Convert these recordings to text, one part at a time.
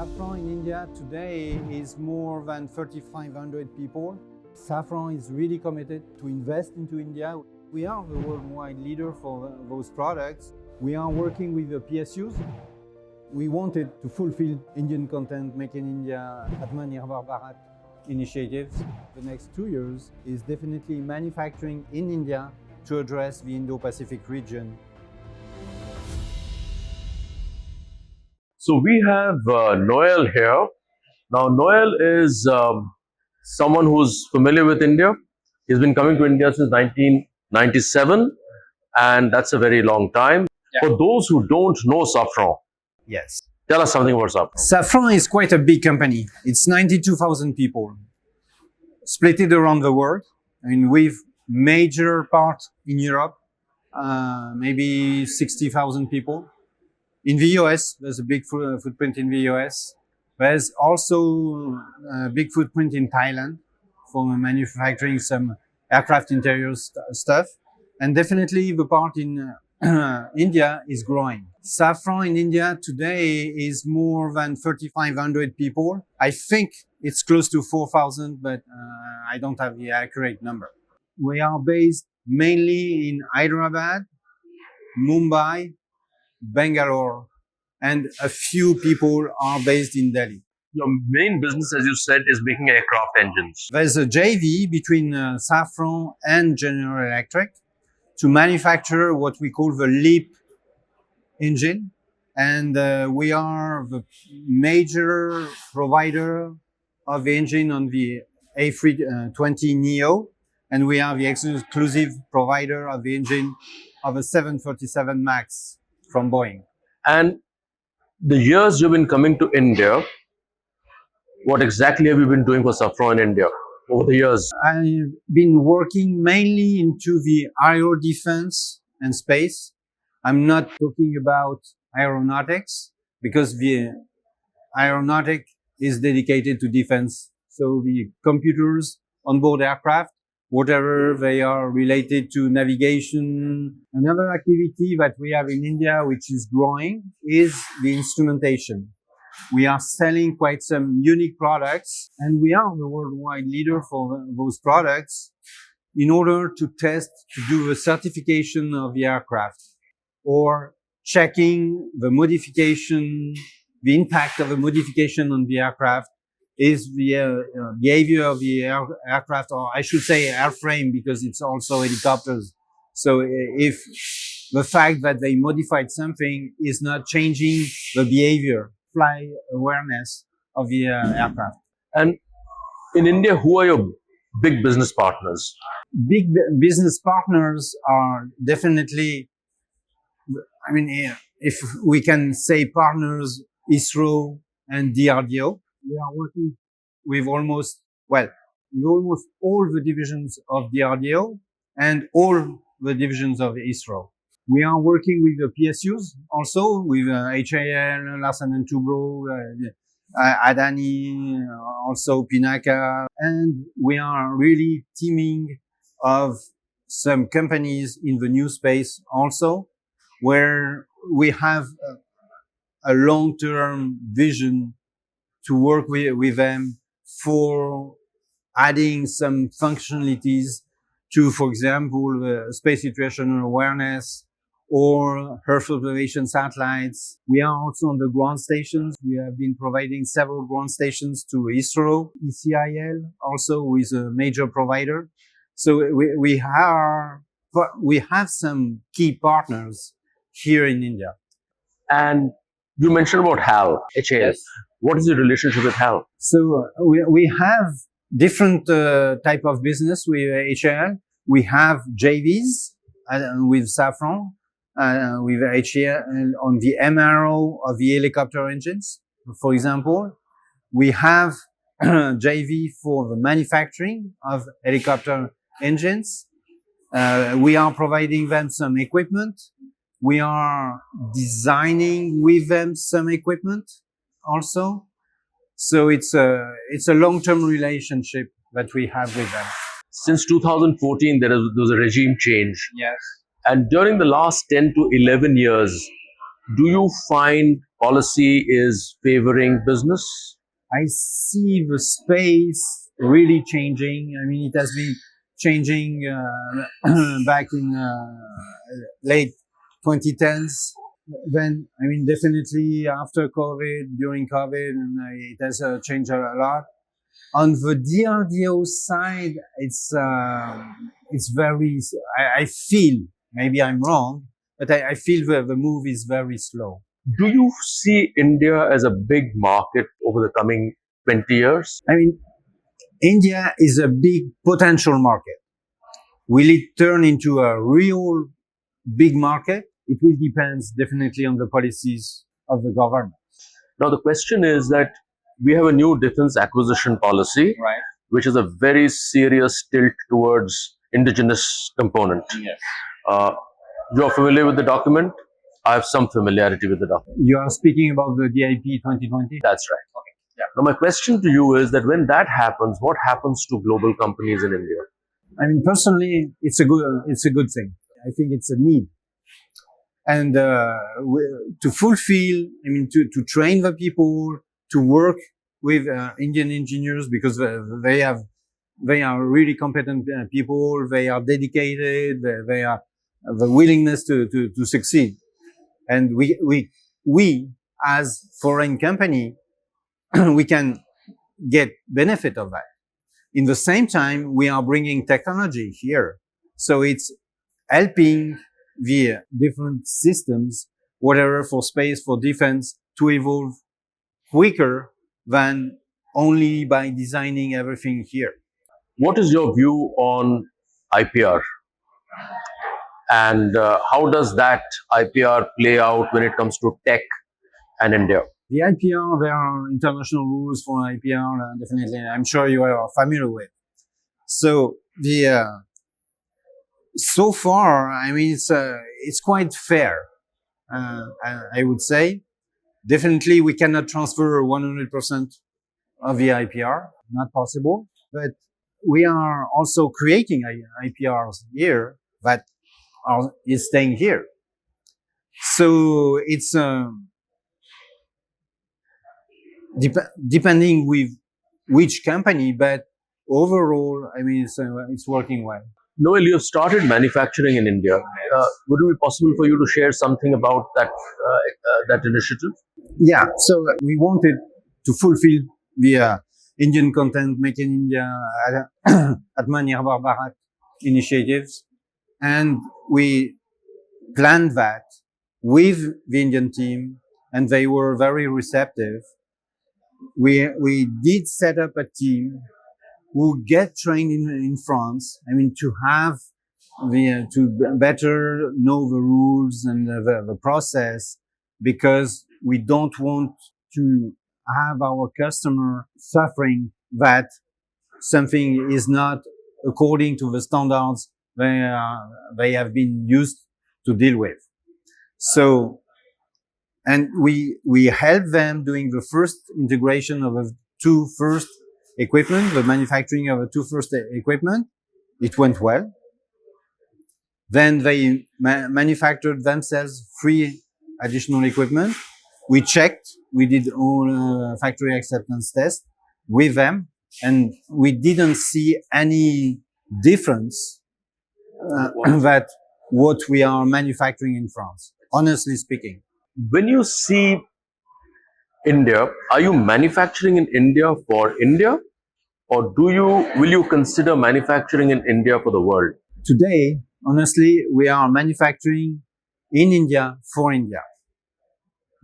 Safran in India today is more than 3,500 people. Safran is really committed to invest into India. We are the worldwide leader for those products. We are working with the PSUs. We wanted to fulfill Indian content, Make in India, Atma, Nirbhar, Bharat initiatives. The next 2 years is definitely manufacturing in India to address the Indo-Pacific region. So we have Noel here. Now Noel is someone who's familiar with India. He's been coming to India since 1997 and that's a very long time. Yeah. For those who don't know Safran, yes, tell us something about Safran. Safran is quite a big company. It's 92,000 people, split it around the world. I mean, with major part in Europe, maybe 60,000 people. In the US, there's a big footprint in the US. There's also a big footprint in Thailand for manufacturing some aircraft interiors stuff. And definitely the part in India is growing. Safran in India today is more than 3,500 people. I think it's close to 4,000, but I don't have the accurate number. We are based mainly in Hyderabad, Mumbai, Bangalore, and a few people are based in Delhi. Your main business, as you said, is making aircraft engines. There's a JV between Safran and General Electric to manufacture what we call the LEAP engine. And we are the major provider of the engine on the A320neo. And we are the exclusive provider of the engine of a 737 MAX from Boeing. And the years you've been coming to India, what exactly have you been doing for Safran in India over the years? I've been working mainly into the aero defense and space. I'm not talking about aeronautics because the aeronautic is dedicated to defense. So the computers on board aircraft, whatever they are related to navigation. Another activity that we have in India, which is growing, is the instrumentation. We are selling quite some unique products, and we are the worldwide leader for those products in order to test, to do the certification of the aircraft or checking the modification, the impact of the modification on the aircraft. Is the behavior of the aircraft, or I should say airframe, because it's also helicopters. So if the fact that they modified something is not changing the behavior, fly awareness of the aircraft. And in India, who are your big business partners? Big business partners are definitely, I mean, if we can say partners, ISRO and DRDO. We are working with almost all the divisions of DRDO and all the divisions of ISRO. We are working with the PSUs also, with HAL, Larsen & Toubro, Adani, also Pinaka. And we are really teaming of some companies in the new space also, where we have a long-term vision to work with them for adding some functionalities to, for example, space situational awareness or Earth observation satellites. We are also on the ground stations. We have been providing several ground stations to ISRO, ECIL, also with a major provider. So we have some key partners here in India. And you mentioned about HAL. Yes. What is your relationship with HAL? So we have different type of business with HAL. We have JVs with Safran, with HAL on the MRO of the helicopter engines, for example. We have JV for the manufacturing of helicopter engines. We are providing them some equipment. We are designing with them some equipment also. So it's a long-term relationship that we have with them. Since 2014, there was a regime change. Yes. And during the last 10 to 11 years, Do you find policy is favoring business? I see the space really changing. I mean, it has been changing back in late 2010s. Then, I mean, definitely after COVID, during COVID, and it has changed a lot. On the DRDO side, it's very. I feel, maybe I'm wrong, but I feel the move is very slow. Do you see India as a big market over the coming 20 years? I mean, India is a big potential market. Will it turn into a real big market? It will depend definitely on the policies of the government. Now, the question is that we have a new defense acquisition policy, Right. which is a very serious tilt towards indigenous component. Yes. You're familiar with the document? I have some familiarity with the document. You are speaking about the DIP 2020? That's right. Okay. Yeah. Now, my question to you is that when that happens, what happens to global companies in India? I mean, personally, it's a good thing. I think it's a need. And to fulfill, I mean, to train the people, to work with Indian engineers, because they are really competent people. They are dedicated. They are the willingness to succeed. And we as foreign company, we can get benefit of that. In the same time, we are bringing technology here. So it's helping the different systems, whatever for space, for defense, to evolve quicker than only by designing everything here. What is your view on IPR? And how does that IPR play out when it comes to tech and India? The IPR, there are international rules for IPR, definitely. I'm sure you are familiar with. So so far, I mean, it's quite fair. I would say, definitely, we cannot transfer 100% of the IPR, not possible. But we are also creating IPRs here that is staying here. So it's depending with which company, but overall, I mean, it's working well. Noel, you have started manufacturing in India. Would it be possible for you to share something about that initiative? Yeah, so we wanted to fulfill the Indian content, Make in India, Atma, Nirbhar, Bharat initiatives, and we planned that with the Indian team, and they were very receptive. We did set up a team who get trained in France. I mean, to have to better know the rules and the process, because we don't want to have our customer suffering that something is not according to the standards they have been used to deal with. So, and we help them doing the first integration of the two first equipment, the manufacturing of the two first equipment. It went well. Then they manufactured themselves 3 additional equipment. We checked, we did all factory acceptance tests with them, and we didn't see any difference that what we are manufacturing in France, honestly speaking. When you see India, are you manufacturing in India for India, or will you consider manufacturing in India for the world? Today, honestly, we are manufacturing in India for India.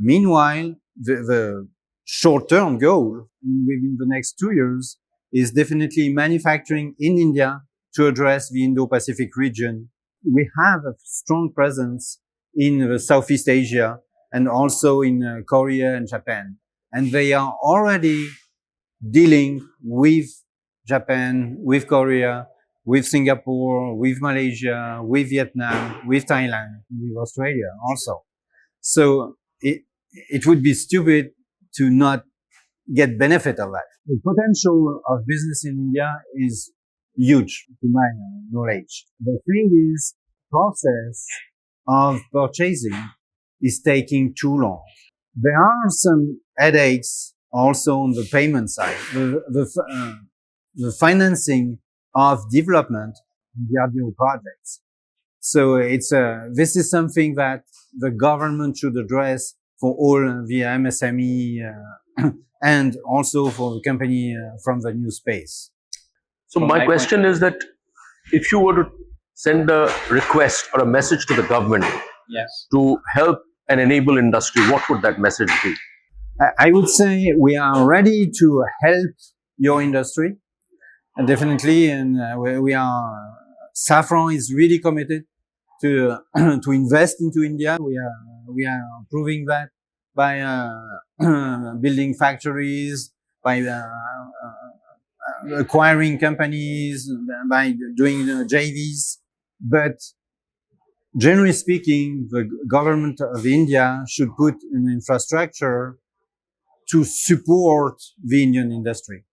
Meanwhile, the short-term goal within the next 2 years is definitely manufacturing in India to address the Indo-Pacific region. We have a strong presence in the Southeast Asia and also in Korea and Japan. And they are already dealing with Japan, with Korea, with Singapore, with Malaysia, with Vietnam, with Thailand, with Australia also. So it would be stupid to not get benefit of that. The potential of business in India is huge, to my knowledge. The thing is, process of purchasing is taking too long. There are some headaches also on the payment side. The financing of development in the RDO projects. So this is something that the government should address for all the MSME and also for the company from the new space. So my question is that if you were to send a request or a message to the government to help and enable industry, what would that message be? I would say we are ready to help your industry, definitely, and Safran is really committed to to invest into India. We are proving that by building factories, by acquiring companies, by doing JVs. But generally speaking, the government of India should put an infrastructure to support the Indian industry.